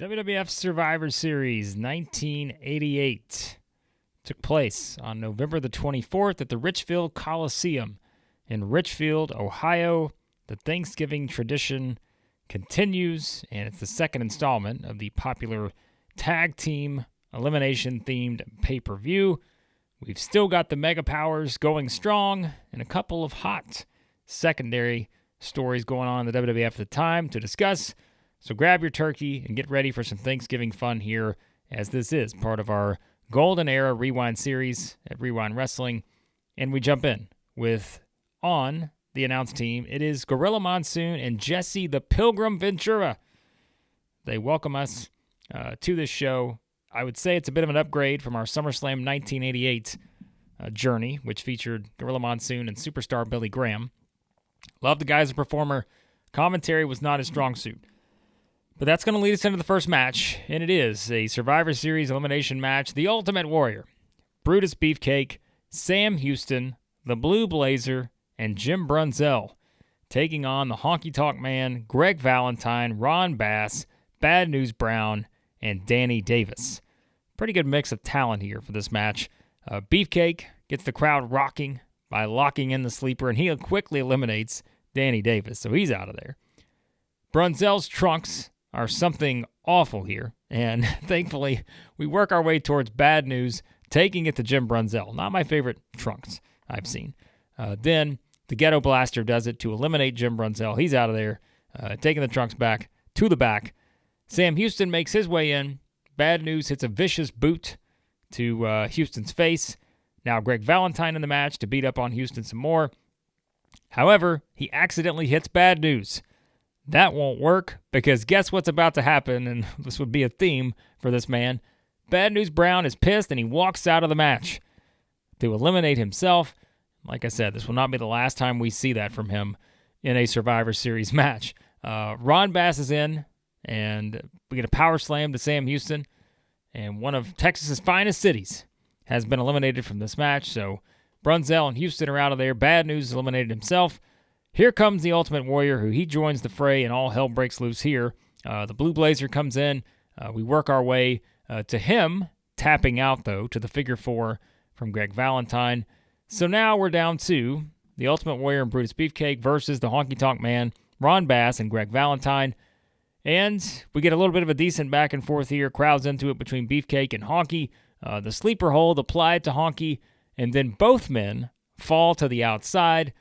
WWF Survivor Series 1988 took place on November the 24th at the Richfield Coliseum in Richfield, Ohio. The Thanksgiving tradition continues, and it's the second installment of the popular tag team elimination-themed pay-per-view. We've still got the Mega Powers going strong and a couple of hot secondary stories going on in the WWF at the time to discuss. So grab your turkey and get ready for some Thanksgiving fun here, as this is part of our Golden Era Rewind series at Rewind Wrestling. And we jump in with, on the announced team, it is Gorilla Monsoon and Jesse the Pilgrim Ventura. They welcome us to this show. I would say it's a bit of an upgrade from our SummerSlam 1988 journey, which featured Gorilla Monsoon and superstar Billy Graham. Love the guy as a performer. Commentary was not his strong suit. But that's going to lead us into the first match, and it is a Survivor Series elimination match. The Ultimate Warrior, Brutus Beefcake, Sam Houston, the Blue Blazer, and Jim Brunzell taking on the Honky Tonk Man, Greg Valentine, Ron Bass, Bad News Brown, and Danny Davis. Pretty good mix of talent here for this match. Beefcake gets the crowd rocking by locking in the sleeper, and he quickly eliminates Danny Davis, so he's out of there. Brunzell's trunks are something awful here, and thankfully we work our way towards Bad News, taking it to Jim Brunzell. Not my favorite trunks I've seen. Then the Ghetto Blaster does it to eliminate Jim Brunzell. He's out of there, taking the trunks back to the back. Sam Houston makes his way in. Bad News hits a vicious boot to Houston's face. Now Greg Valentine in the match to beat up on Houston some more. However, he accidentally hits Bad News. That won't work, because guess what's about to happen, and this would be a theme for this man. Bad News Brown is pissed, and he walks out of the match to eliminate himself. Like I said, this will not be the last time we see that from him in a Survivor Series match. Ron Bass is in, and we get a power slam to Sam Houston, and one of Texas's finest cities has been eliminated from this match, so Brunzell and Houston are out of there. Bad News eliminated himself. Here comes the Ultimate Warrior, who he joins the fray, and all hell breaks loose here. The Blue Blazer comes in. We work our way to him, tapping out, though, to the figure four from Greg Valentine. So now we're down to the Ultimate Warrior and Brutus Beefcake versus the Honky Tonk Man, Ron Bass, and Greg Valentine. And we get a little bit of a decent back and forth here. Crowds into it between Beefcake and Honky. The sleeper hold applied to Honky, and then both men fall to the outside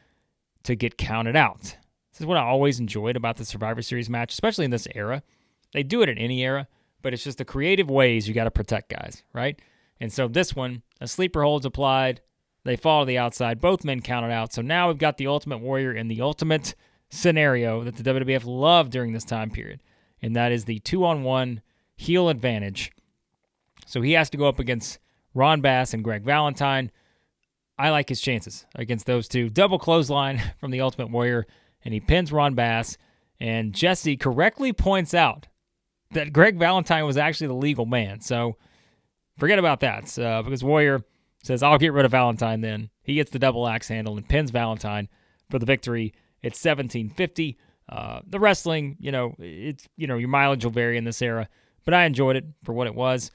to get counted out. This is what I always enjoyed about the Survivor Series match, especially in this era. They do it in any era, but it's just the creative ways you got to protect guys, right? And so this one, a sleeper hold's applied. They fall to the outside. Both men counted out. So now we've got the Ultimate Warrior in the ultimate scenario that the WWF loved during this time period, and that is the 2-on-1 heel advantage. So he has to go up against Ron Bass and Greg Valentine. I like his chances against those two. Double clothesline from the Ultimate Warrior, and he pins Ron Bass. And Jesse correctly points out that Greg Valentine was actually the legal man. So forget about that, because Warrior says, I'll get rid of Valentine then. He gets the double axe handle and pins Valentine for the victory. It's 1750. The wrestling, your mileage will vary in this era, but I enjoyed it for what it was.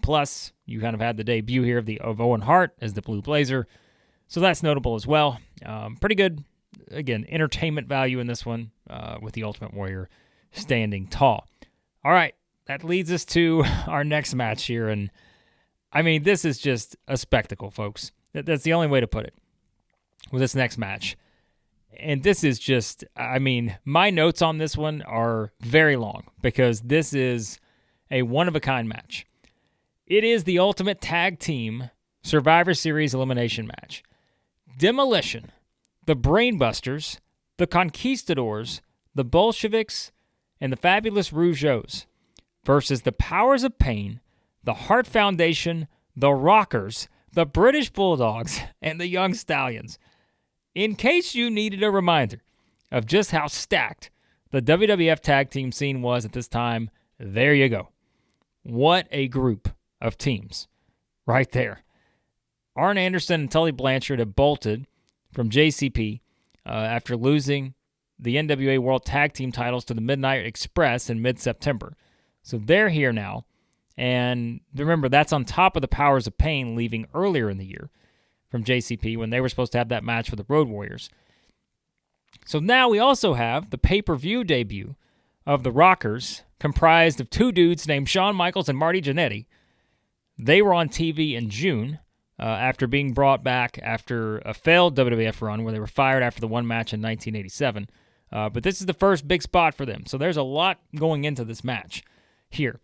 Plus, you kind of had the debut here of Owen Hart as the Blue Blazer, so that's notable as well. Pretty good, again, entertainment value in this one with the Ultimate Warrior standing tall. All right, that leads us to our next match here, and I mean, this is just a spectacle, folks. That's the only way to put it with this next match. And this is just, I mean, my notes on this one are very long because this is a one-of-a-kind match. It is the Ultimate Tag Team Survivor Series elimination match. Demolition, the Brainbusters, the Conquistadors, the Bolsheviks, and the Fabulous Rougeaus versus the Powers of Pain, the Hart Foundation, the Rockers, the British Bulldogs, and the Young Stallions. In case you needed a reminder of just how stacked the WWF tag team scene was at this time, there you go. What a group of teams right there. Arn Anderson and Tully Blanchard have bolted from JCP after losing the NWA World Tag Team titles to the Midnight Express in mid-September. So they're here now. And remember, that's on top of the Powers of Pain leaving earlier in the year from JCP when they were supposed to have that match for the Road Warriors. So now we also have the pay-per-view debut of the Rockers, comprised of two dudes named Shawn Michaels and Marty Jannetty. They were on TV in June after being brought back after a failed WWF run where they were fired after the one match in 1987. But this is the first big spot for them. So there's a lot going into this match here.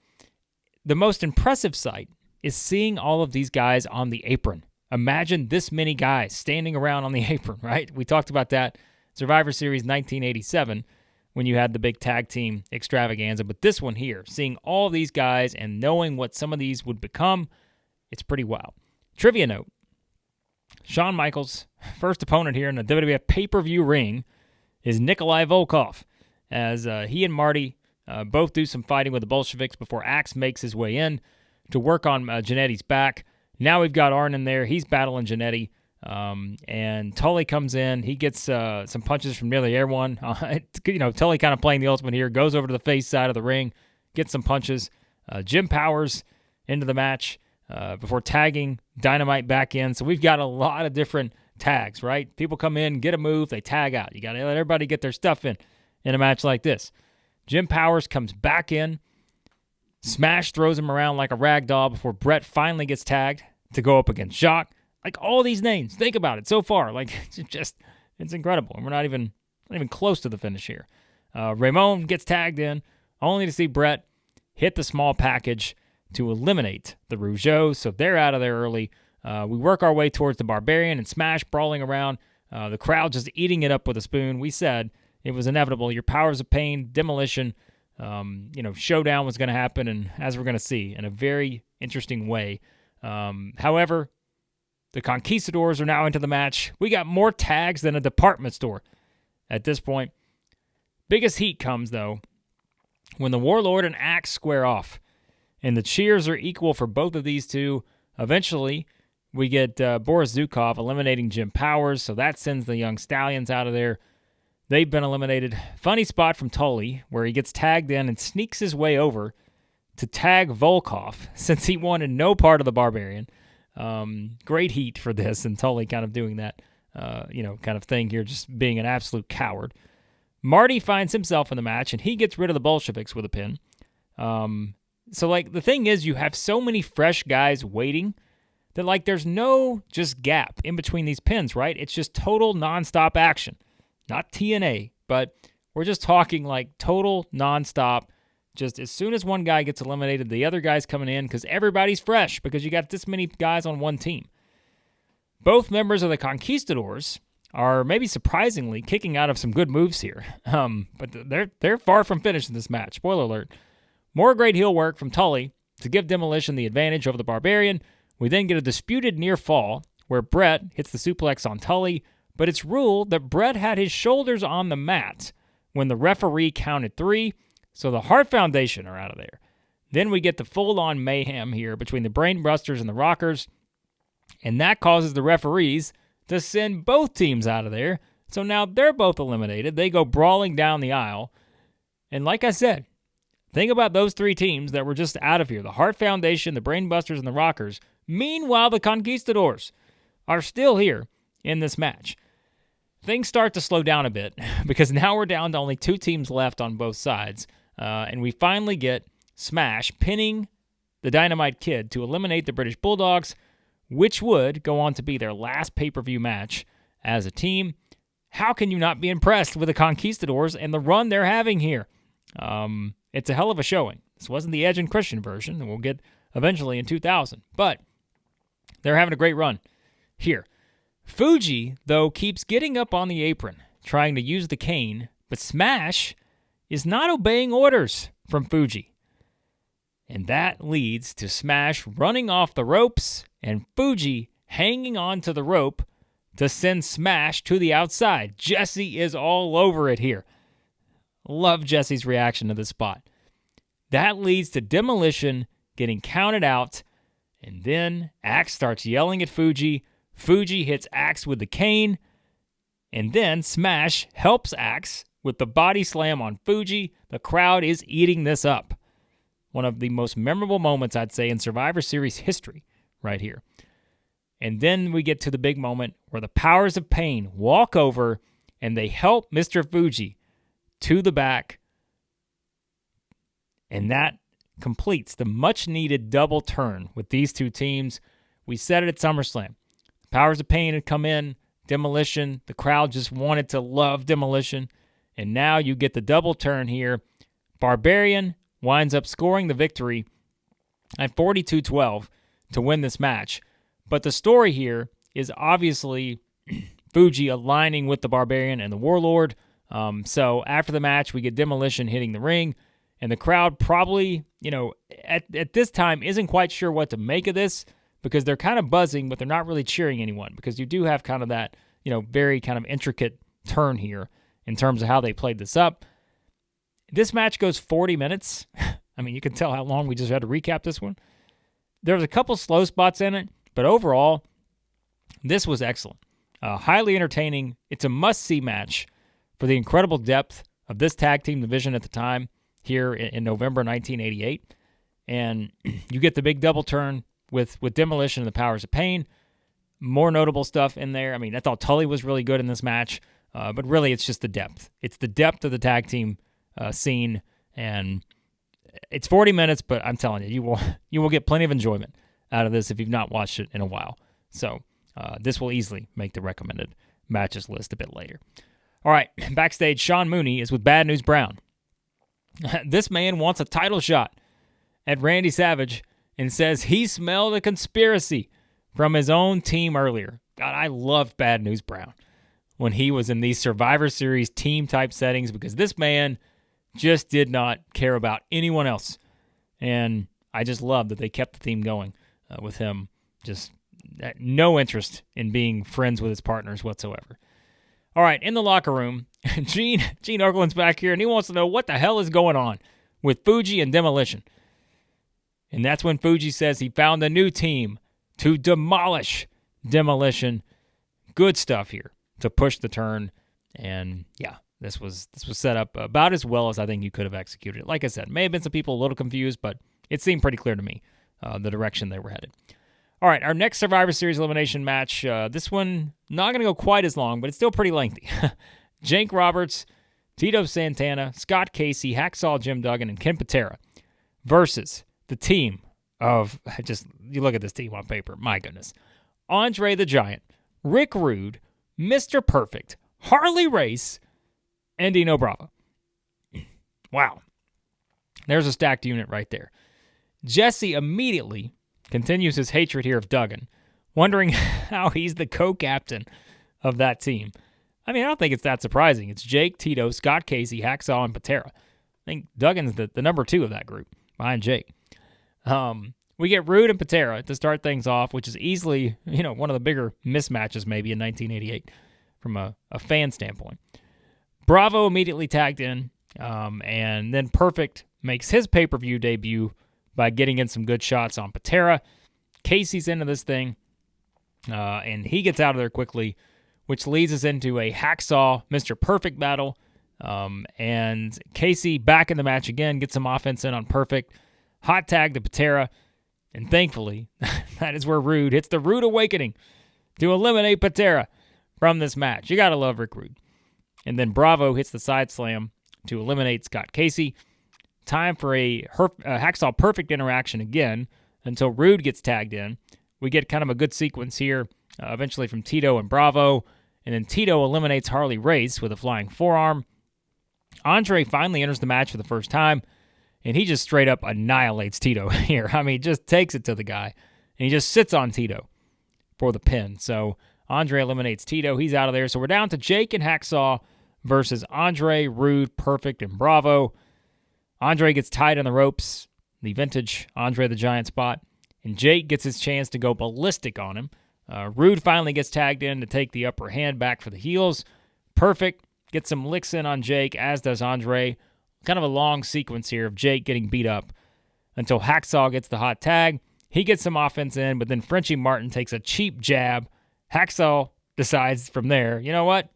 The most impressive sight is seeing all of these guys on the apron. Imagine this many guys standing around on the apron, right? We talked about that Survivor Series 1987 when you had the big tag team extravaganza. But this one here, seeing all these guys and knowing what some of these would become, it's pretty wild. Trivia note, Shawn Michaels' first opponent here in the WWF pay-per-view ring is Nikolai Volkov, as he and Marty both do some fighting with the Bolsheviks before Axe makes his way in to work on Jannetty's back. Now we've got Arn in there. He's battling Jannetty. And Tully comes in. He gets some punches from near the air one. Tully kind of playing the ultimate here. Goes over to the face side of the ring. Gets some punches. Jim Powers into the match before tagging Dynamite back in. So we've got a lot of different tags, right? People come in, get a move, they tag out. You got to let everybody get their stuff in a match like this. Jim Powers comes back in. Smash throws him around like a rag doll before Brett finally gets tagged to go up against Jacques. Like all these names, think about it so far. Like it's incredible. And we're not even close to the finish here. Ramon gets tagged in, only to see Brett hit the small package to eliminate the Rougeaus. So they're out of there early. We work our way towards the Barbarian and Smash brawling around. The crowd just eating it up with a spoon. We said it was inevitable. Your Powers of Pain, Demolition, showdown was going to happen, and as we're going to see, in a very interesting way. However, the Conquistadors are now into the match. We got more tags than a department store at this point. Biggest heat comes, though, when the Warlord and Axe square off, and the cheers are equal for both of these two. Eventually, we get Boris Zukov eliminating Jim Powers, so that sends the Young Stallions out of there. They've been eliminated. Funny spot from Tully, where he gets tagged in and sneaks his way over to tag Volkov, since he wanted no part of the Barbarian. Great heat for this, and Tully kind of doing that, kind of thing here, just being an absolute coward. Marty finds himself in the match, and he gets rid of the Bolsheviks with a pin. The thing is, you have so many fresh guys waiting that, there's no just gap in between these pins, right? It's just total nonstop action. Not TNA, but we're just talking total nonstop. Just as soon as one guy gets eliminated, the other guy's coming in because everybody's fresh because you got this many guys on one team. Both members of the Conquistadors are maybe surprisingly kicking out of some good moves here. But they're far from finished in this match. Spoiler alert. More great heel work from Tully to give Demolition the advantage over the Barbarian. We then get a disputed near fall where Brett hits the suplex on Tully, but it's ruled that Brett had his shoulders on the mat when the referee counted 3, so the Hart Foundation are out of there. Then we get the full-on mayhem here between the Brainbusters and the Rockers, and that causes the referees to send both teams out of there, so now they're both eliminated. They go brawling down the aisle, and like I said, think about those 3 teams that were just out of here, the Hart Foundation, the Brainbusters, and the Rockers. Meanwhile, the Conquistadors are still here in this match. Things start to slow down a bit because now we're down to only 2 teams left on both sides. And we finally get Smash pinning the Dynamite Kid to eliminate the British Bulldogs, which would go on to be their last pay-per-view match as a team. How can you not be impressed with the Conquistadors and the run they're having here? It's a hell of a showing. This wasn't the Edge and Christian version that we'll get eventually in 2000, but they're having a great run here. Fuji, though, keeps getting up on the apron, trying to use the cane, but Smash is not obeying orders from Fuji. And that leads to Smash running off the ropes and Fuji hanging on to the rope to send Smash to the outside. Jesse is all over it here. Love Jesse's reaction to this spot. That leads to Demolition getting counted out, and then Axe starts yelling at Fuji. Fuji hits Axe with the cane, and then Smash helps Axe with the body slam on Fuji. The crowd is eating this up. one of the most memorable moments, I'd say, in Survivor Series history right here. And then we get to the big moment where the Powers of Pain walk over and they help Mr. Fuji to the back. And that completes the much-needed double turn with these two teams. We said it at SummerSlam. The Powers of Pain had come in, Demolition. The crowd just wanted to love Demolition. And now you get the double turn here. Barbarian winds up scoring the victory at 42-12 to win this match. But the story here is obviously Fuji aligning with the Barbarian and the Warlord. So after the match, we get Demolition hitting the ring. And the crowd probably, at this time isn't quite sure what to make of this because they're kind of buzzing, but they're not really cheering anyone because you do have kind of that, very kind of intricate turn here in terms of how they played this up. This match goes 40 minutes. I mean, you can tell how long we just had to recap this one. There was a couple slow spots in it, but overall, this was excellent. Highly entertaining. It's a must-see match for the incredible depth of this tag team division at the time here in November 1988. And you get the big double turn with Demolition and the Powers of Pain. More notable stuff in there. I mean, I thought Tully was really good in this match, but really it's just the depth. It's the depth of the tag team scene, and it's 40 minutes, but I'm telling you, you will get plenty of enjoyment out of this if you've not watched it in a while. So this will easily make the recommended matches list a bit later. All right, backstage, Sean Mooney is with Bad News Brown. This man wants a title shot at Randy Savage and says he smelled a conspiracy from his own team earlier. God, I love Bad News Brown when he was in these Survivor Series team-type settings because this man just did not care about anyone else. And I just love that they kept the theme going with him. Just no interest in being friends with his partners whatsoever. All right, in the locker room, Gene Okerlund's back here, and he wants to know what the hell is going on with Fuji and Demolition. And that's when Fuji says he found a new team to demolish Demolition. Good stuff here to push the turn. And yeah, this was set up about as well as I think you could have executed it. Like I said, may have been some people a little confused, but it seemed pretty clear to me the direction they were headed. All right, our next Survivor Series elimination match, this one not going to go quite as long, but it's still pretty lengthy. Jake Roberts, Tito Santana, Scott Casey, Hacksaw Jim Duggan, and Ken Patera versus the team of, you look at this team on paper, my goodness. Andre the Giant, Rick Rude, Mr. Perfect, Harley Race, and Dino Bravo. Wow. There's a stacked unit right there. Jesse immediately continues his hatred here of Duggan, wondering how he's the co-captain of that team. I mean, I don't think it's that surprising. It's Jake, Tito, Scott Casey, Hacksaw, and Patera. I think Duggan's the number 2 of that group, behind Jake. We get Rude and Patera to start things off, which is easily, one of the bigger mismatches maybe in 1988 from a fan standpoint. Bravo immediately tagged in, and then Perfect makes his pay-per-view debut by getting in some good shots on Patera. Casey's into this thing, and he gets out of there quickly, which leads us into a Hacksaw Mr. Perfect battle. And Casey back in the match again, gets some offense in on Perfect. Hot tag to Patera, and thankfully, that is where Rude hits the Rude Awakening to eliminate Patera from this match. You gotta love Rick Rude. And then Bravo hits the side slam to eliminate Scott Casey. Time for a Hacksaw Perfect interaction again until Rude gets tagged in. We get kind of a good sequence here, eventually from Tito and Bravo, and then Tito eliminates Harley Race with a flying forearm. Andre finally enters the match for the first time, and he just straight up annihilates Tito here. I mean, just takes it to the guy, and he just sits on Tito for the pin. So Andre eliminates Tito. He's out of there. So we're down to Jake and Hacksaw versus Andre, Rude, Perfect, and Bravo. Andre gets tied on the ropes, the vintage Andre the Giant spot, and Jake gets his chance to go ballistic on him. Rude finally gets tagged in to take the upper hand back for the heels. Perfect gets some licks in on Jake, as does Andre. Kind of a long sequence here of Jake getting beat up until Hacksaw gets the hot tag. He gets some offense in, but then Frenchie Martin takes a cheap jab. Hacksaw decides from there, you know what?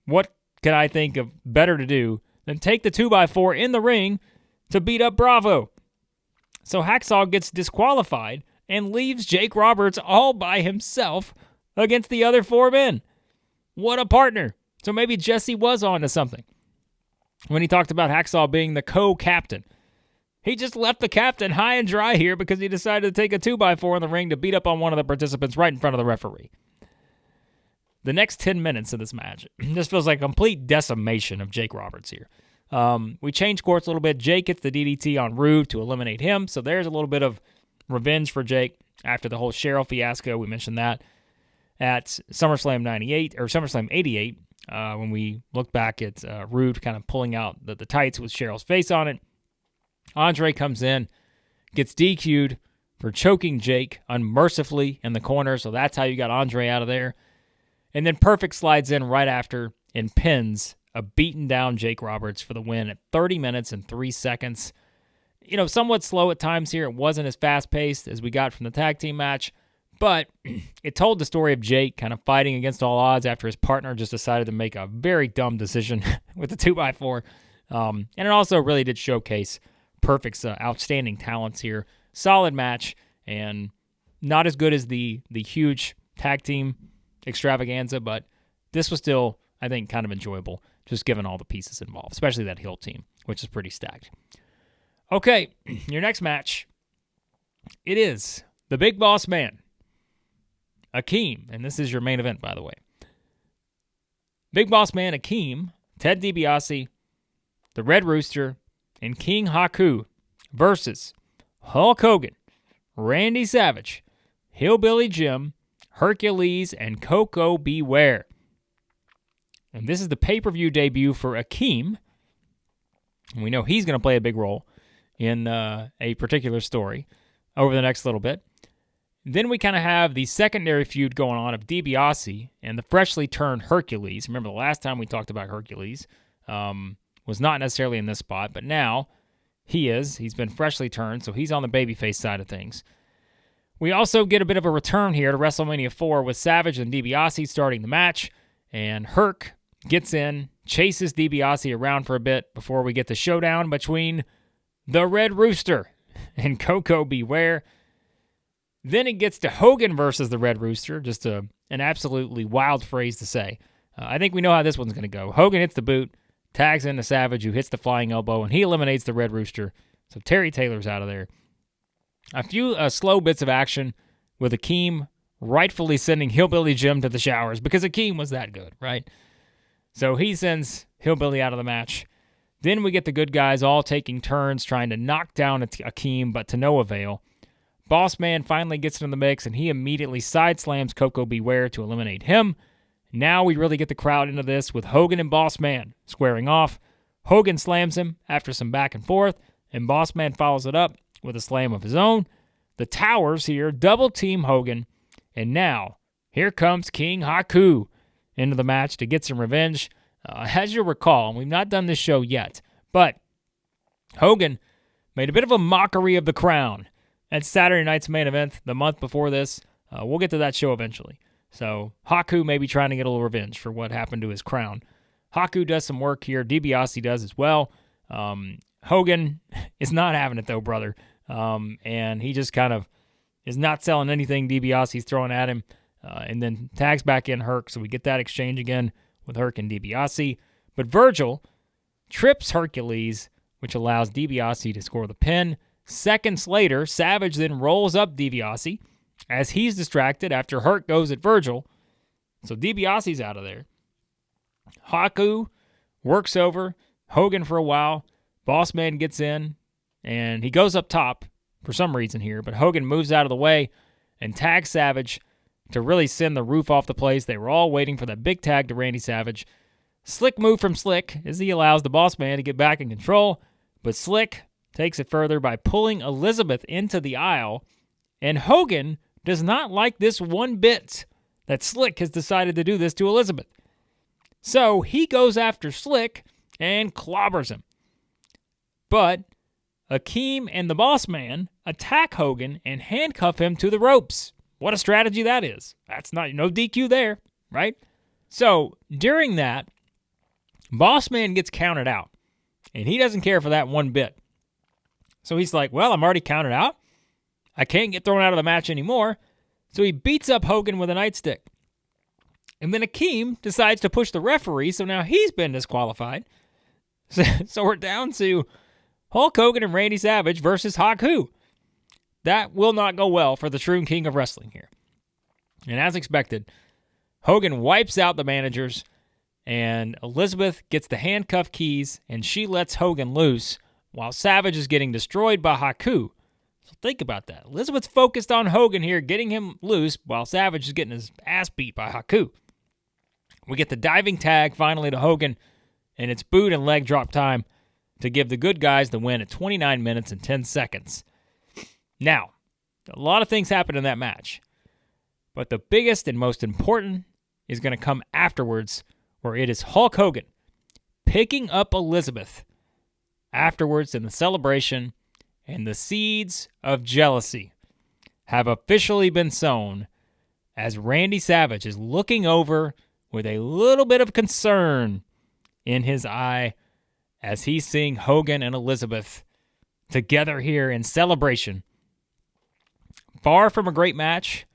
What can I think of better to do than take the 2x4 in the ring to beat up Bravo? So Hacksaw gets disqualified and leaves Jake Roberts all by himself against the other 4 men. What a partner. So maybe Jesse was on to something when he talked about Hacksaw being the co-captain. He just left the captain high and dry here because he decided to take a 2x4 in the ring to beat up on one of the participants right in front of the referee. The next 10 minutes of this match, this feels like a complete decimation of Jake Roberts here. We changed course a little bit. Jake gets the DDT on Rude to eliminate him, so there's a little bit of revenge for Jake after the whole Cheryl fiasco. We mentioned that at SummerSlam 98, or SummerSlam 88, when we looked back at Rude kind of pulling out the tights with Cheryl's face on it. Andre comes in, gets DQ'd for choking Jake unmercifully in the corner, so that's how you got Andre out of there. And then Perfect slides in right after and pins a beaten down Jake Roberts for the win at 30 minutes and 3 seconds. You know, somewhat slow at times here. It wasn't as fast-paced as we got from the tag team match, but it told the story of Jake kind of fighting against all odds after his partner just decided to make a very dumb decision with the 2x4. And it also really did showcase Perfect's outstanding talents here. Solid match, and not as good as the huge tag team extravaganza, but this was still, I think, kind of enjoyable, just given all the pieces involved, especially that heel team, which is pretty stacked. Okay, your next match, it is the Big Boss Man, Akeem, and this is your main event, by the way. Big Boss Man Akeem, Ted DiBiase, the Red Rooster, and King Haku versus Hulk Hogan, Randy Savage, Hillbilly Jim, Hercules, and Coco Beware. And this is the pay-per-view debut for Akeem. And we know he's going to play a big role in a particular story over the next little bit. Then we kind of have the secondary feud going on of DiBiase and the freshly turned Hercules. Remember the last time we talked about Hercules was not necessarily in this spot, but now he is. He's been freshly turned, so he's on the babyface side of things. We also get a bit of a return here to WrestleMania 4 with Savage and DiBiase starting the match, and Herc gets in, chases DiBiase around for a bit before we get the showdown between the Red Rooster and Coco Beware. Then it gets to Hogan versus the Red Rooster, just an absolutely wild phrase to say. I think we know how this one's going to go. Hogan hits the boot, tags into Savage, who hits the flying elbow, and he eliminates the Red Rooster. So Terry Taylor's out of there. A few slow bits of action with Akeem rightfully sending Hillbilly Jim to the showers because Akeem was that good, right? So he sends Hillbilly out of the match. Then we get the good guys all taking turns trying to knock down Akeem, but to no avail. Boss Man finally gets into the mix, and he immediately side slams Coco Beware to eliminate him. Now we really get the crowd into this with Hogan and Boss Man squaring off. Hogan slams him after some back and forth, and Boss Man follows it up with a slam of his own. The Towers here double team Hogan, and now here comes King Haku into the match to get some revenge. As you recall, and we've not done this show yet, but Hogan made a bit of a mockery of the crown at Saturday night's main event the month before this. We'll get to that show eventually. So Haku may be trying to get a little revenge for what happened to his crown. Haku does some work here. DiBiase does as well. Hogan is not having it though, brother. And he just kind of is not selling anything DiBiase's throwing at him. And then tags back in Herc, so we get that exchange again with Herc and DiBiase. But Virgil trips Hercules, which allows DiBiase to score the pin. Seconds later, Savage then rolls up DiBiase as he's distracted after Herc goes at Virgil. So DiBiase's out of there. Haku works over Hogan for a while. Boss Man gets in, and he goes up top for some reason here, but Hogan moves out of the way and tags Savage to really send the roof off the place. They were all waiting for that big tag to Randy Savage. Slick move from Slick as he allows the Boss Man to get back in control, but Slick takes it further by pulling Elizabeth into the aisle, and Hogan does not like this one bit that Slick has decided to do this to Elizabeth. So he goes after Slick and clobbers him. But Akeem and the Boss Man attack Hogan and handcuff him to the ropes. What a strategy that is. That's not no DQ there, right? So during that, Boss Man gets counted out, and he doesn't care for that one bit. So he's like, well, I'm already counted out. I can't get thrown out of the match anymore. So he beats up Hogan with a nightstick. And then Akeem decides to push the referee, so now he's been disqualified. So we're down to Hulk Hogan and Randy Savage versus Haku. That will not go well for the true king of wrestling here. And as expected, Hogan wipes out the managers, and Elizabeth gets the handcuff keys, and she lets Hogan loose while Savage is getting destroyed by Haku. So think about that. Elizabeth's focused on Hogan here, getting him loose, while Savage is getting his ass beat by Haku. We get the diving tag finally to Hogan, and it's boot and leg drop time to give the good guys the win at 29 minutes and 10 seconds. Now, a lot of things happened in that match, but the biggest and most important is going to come afterwards, where it is Hulk Hogan picking up Elizabeth afterwards in the celebration, and the seeds of jealousy have officially been sown as Randy Savage is looking over with a little bit of concern in his eye as he's seeing Hogan and Elizabeth together here in celebration. Far from a great match,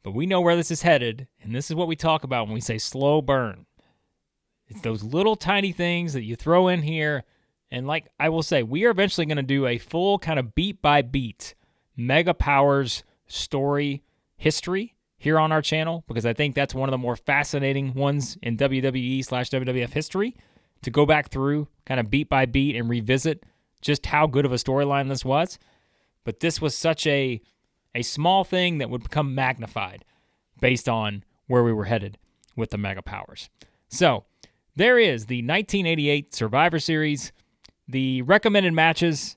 but we know where this is headed, and this is what we talk about when we say slow burn. It's those little tiny things that you throw in here, and like I will say, we are eventually going to do a full kind of beat-by-beat Mega Powers story history here on our channel, because I think that's one of the more fascinating ones in WWE/WWF history, to go back through kind of beat by beat and revisit just how good of a storyline this was. But this was such a small thing that would become magnified based on where we were headed with the Mega Powers. So there is the 1988 Survivor Series. The recommended matches,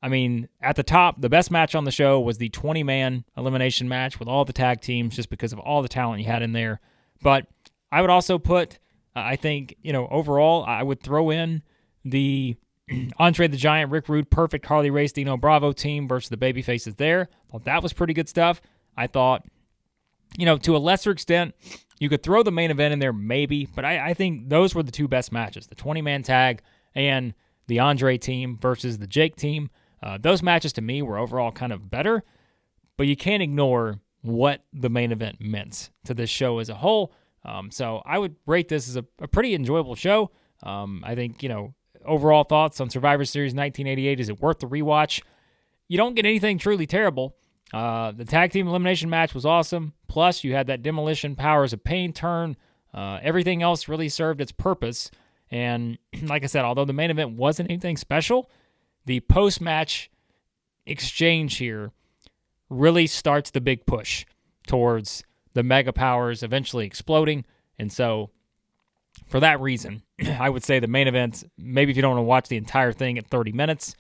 I mean, at the top, the best match on the show was the 20-man elimination match with all the tag teams, just because of all the talent you had in there. But I would also put, I think, overall, I would throw in the Andre the Giant, Rick Rude, Perfect, Harley Race, Dino Bravo team versus the Babyfaces there. Well, that was pretty good stuff. I thought, to a lesser extent, you could throw the main event in there maybe, but I think those were the two best matches, the 20-man tag and the Andre team versus the Jake team. Those matches to me were overall kind of better, but you can't ignore what the main event meant to this show as a whole. So I would rate this as a pretty enjoyable show. I think, overall thoughts on Survivor Series 1988, is it worth the rewatch? You don't get anything truly terrible. The tag team elimination match was awesome. Plus, you had that Demolition Powers of Pain turn. Everything else really served its purpose. And like I said, although the main event wasn't anything special, the post-match exchange here really starts the big push towards the Mega Powers eventually exploding. And so, for that reason, I would say the main event, maybe if you don't want to watch the entire thing at 30 minutes,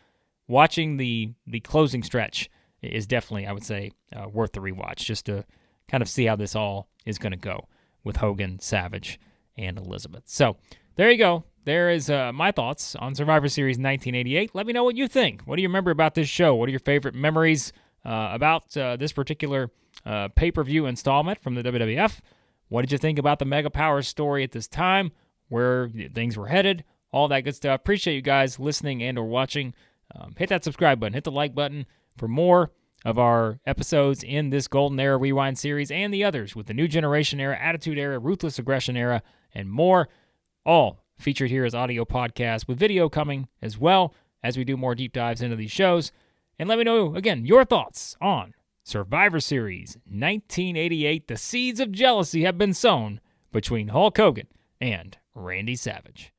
watching the closing stretch is definitely, I would say, worth the rewatch, just to kind of see how this all is going to go with Hogan, Savage, and Elizabeth. So, there you go. There is my thoughts on Survivor Series 1988. Let me know what you think. What do you remember about this show? What are your favorite memories about this particular pay-per-view installment from the WWF? What did you think about the Mega Powers story at this time? Where things were headed? All that good stuff. Appreciate you guys listening and or watching. Hit that subscribe button. Hit the like button for more of our episodes in this Golden Era Rewind series and the others with the New Generation Era, Attitude Era, Ruthless Aggression Era, and more. All featured here as audio podcasts with video coming as well as we do more deep dives into these shows. And let me know, again, your thoughts on Survivor Series 1988. The seeds of jealousy have been sown between Hulk Hogan and Randy Savage.